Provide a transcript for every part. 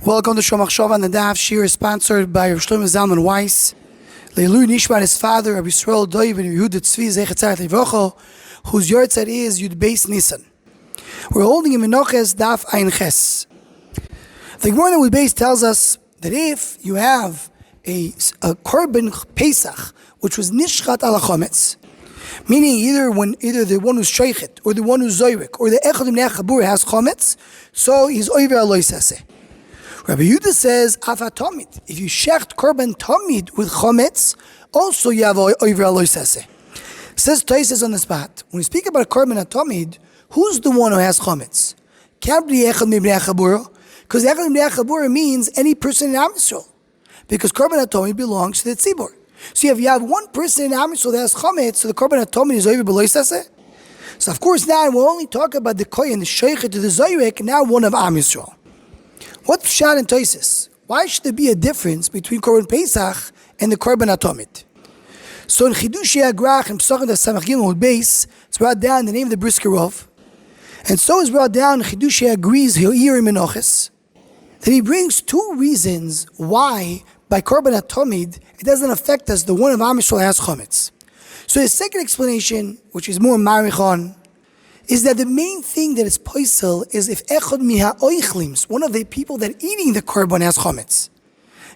Welcome to Shomach Shova, and the Daf Shir is sponsored by Rav Shlomo Zalman Weiss. Leilu Nishmat, his father, Rabbi Yisrael Doiv and Yehuda Tzvi Zechatzar Levocho, whose yortzeit is Yud Beis Nisan. We're holding in Menachos Daf Ein Ches. The Gemara in Yud Beis tells us that if you have a Korban Pesach, which was Nishchat ala Chometz, meaning either the one who's Sheichet, or the one who's Zoyrik, or the Echad Menach Chabur has Chometz, so he's Oiver Aloy Saseh. Rabbi Yehuda says, Afa Tomid. If you shecht Korban Tomid with Chometz, also you have Oiver Aloy Saseh. Says Toises on the spot, when we speak about Korban Tomid, who's the one who has Chometz? Can't be Echad Menach Chabur, because Echad Menach Chabur means any person in Am Yisrael, because Korban Tomid belongs to the Tzibur. So if you have one person in Am Yisrael that has Chometz, so the Korban Tomid is Oiver Aloy Saseh. So of course now we'll only talk about the Kohen, the Sheichet to the Zoyrik, now one of Am Yisrael. What's Pshat and Toises? Why should there be a difference between Korban Pesach and the Korban Atomid? So in Chidushei Agrach and Pesachim the Samach Gimel Beis, it's brought down in the name of the Brisker Rov, and so is brought down in Chidushei Agri's Hil'ir in Menachos, that he brings two reasons why by Korban Atomid it doesn't affect us. The one of Am Yisrael has Chometz. So his second explanation, which is more Marichon, is that the main thing that is poisel is if echad miha oichlims, one of the people that eating the korban has chometz,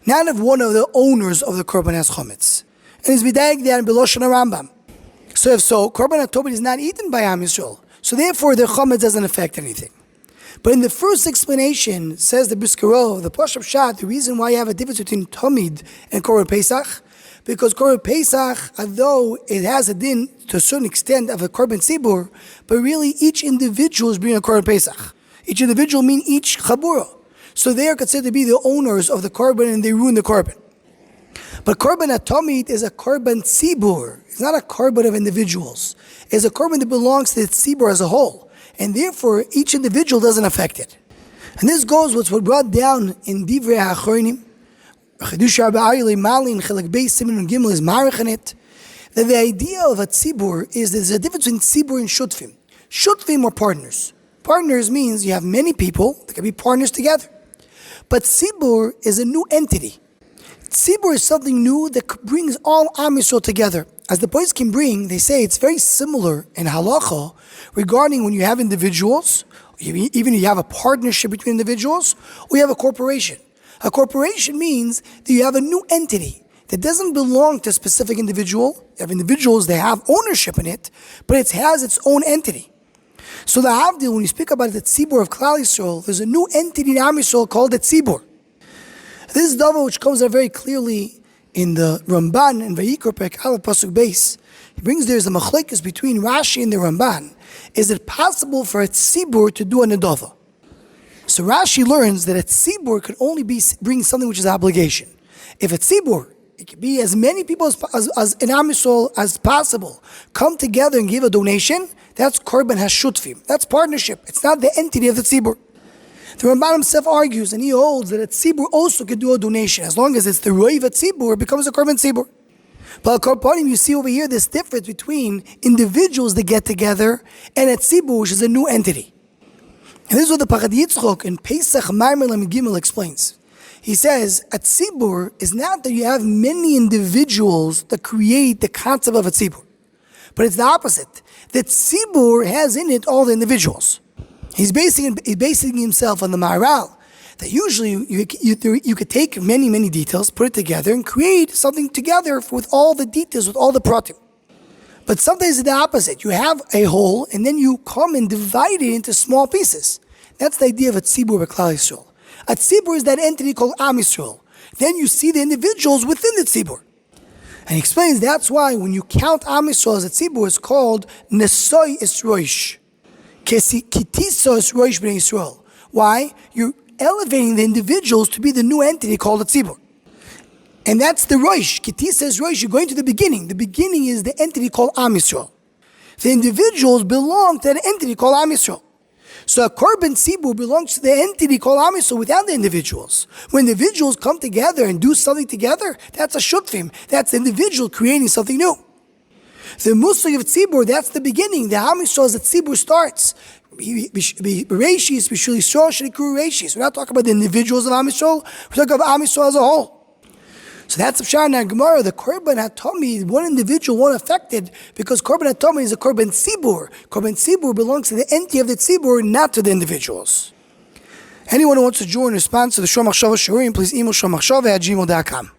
not if one of the owners of the korban has chometz, and it's b'daig there in Beloshon Rambam. So if so, korban atomid is not eaten by Am Yisrael, so therefore the chometz doesn't affect anything. But in the first explanation, says the Brisker Rov, the Pashup Shat, the reason why you have a difference between Tomid and Korban Pesach, because Korban Pesach, although it has a din to a certain extent of a Korban Tzibur, but really each individual is bringing a Korban Pesach. Each individual means each Chabura. So they are considered to be the owners of the Korban and they ruin the Korban. But Korban Atomid is a Korban Tzibur. It's not a Korban of individuals. It's a Korban that belongs to the Tzibur as a whole. And therefore, each individual doesn't affect it. And this goes what's brought down in Divrei HaAchronim, that the idea of a tzibur is there's a difference between tzibur and shutfim. Shutfim are partners. Partners means you have many people that can be partners together. But tzibur is a new entity. Tzibur is something new that brings all Am Yisrael together. As the boys can bring, they say it's very similar in halacha regarding when you have individuals, even if you have a partnership between individuals, or you have a corporation. A corporation means that you have a new entity that doesn't belong to a specific individual. You have individuals that have ownership in it, but it has its own entity. So the Havdil, when you speak about the Tzibur of Klal Yisrael, there's a new entity in Am Yisrael called the Tzibur. This is Dava which comes out very clearly in the Ramban and Vayikra Perek Aleph Pasuk Beis. He brings there's a machlekes between Rashi and the Ramban. Is it possible for a Tzibur to do a Nedava? So Rashi learns that a tzibur could only bring something which is obligation. If a tzibur, it could be as many people as in Am Yisrael as possible, come together and give a donation, that's korban hashutfim. That's partnership. It's not the entity of the tzibur. The Ramban himself argues, and he holds that a tzibur also could do a donation. As long as it's the roiv tzibur, it becomes a korban tzibur. But Korbanim, you see over here this difference between individuals that get together and a tzibur, which is a new entity. And this is what the Pachad Yitzchok in Pesach Maimer Lamed Gimel explains. He says, a tzibur is not that you have many individuals that create the concept of a tzibur, but it's the opposite. The tzibur has in it all the individuals. He's basing himself on the Maharal, that usually you could take many details, put it together, and create something together with all the details, with all the pratim. But sometimes it's the opposite. You have a whole, and then you come and divide it into small pieces. That's the idea of a tzibur b'Klal Yisrael. A tzibur is that entity called Am Yisrael. Then you see the individuals within the tzibur. And he explains that's why when you count Am Yisrael as a tzibur, it's called Nesoi Esroish. Kitiso Esroish b'nei Yisrael. Why? You're elevating the individuals to be the new entity called a tzibur. And that's the Rosh. Kiti says Rosh, you're going to the beginning. The beginning is the entity called Am Yisrael. The individuals belong to an entity called Am Yisrael. So a Korban Tzibur belongs to the entity called Am Yisrael without the individuals. When individuals come together and do something together, that's a shutfim. That's the individual creating something new. The Muslig of Tzibur, that's the beginning. The Am Yisrael is that Tzibur starts. We're not talking about the individuals of Am Yisrael, we're talking about Am Yisrael as a whole. So that's the Pshat in Gemara. The Korban Hatomi, one individual won't affected because Korban Hatomi is a Korban Tzibur. Korban Tzibur belongs to the entity of the Tzibur, not to the individuals. Anyone who wants to join in response to the Shom Machshava Shurim, please email shommachshava@gmail.com.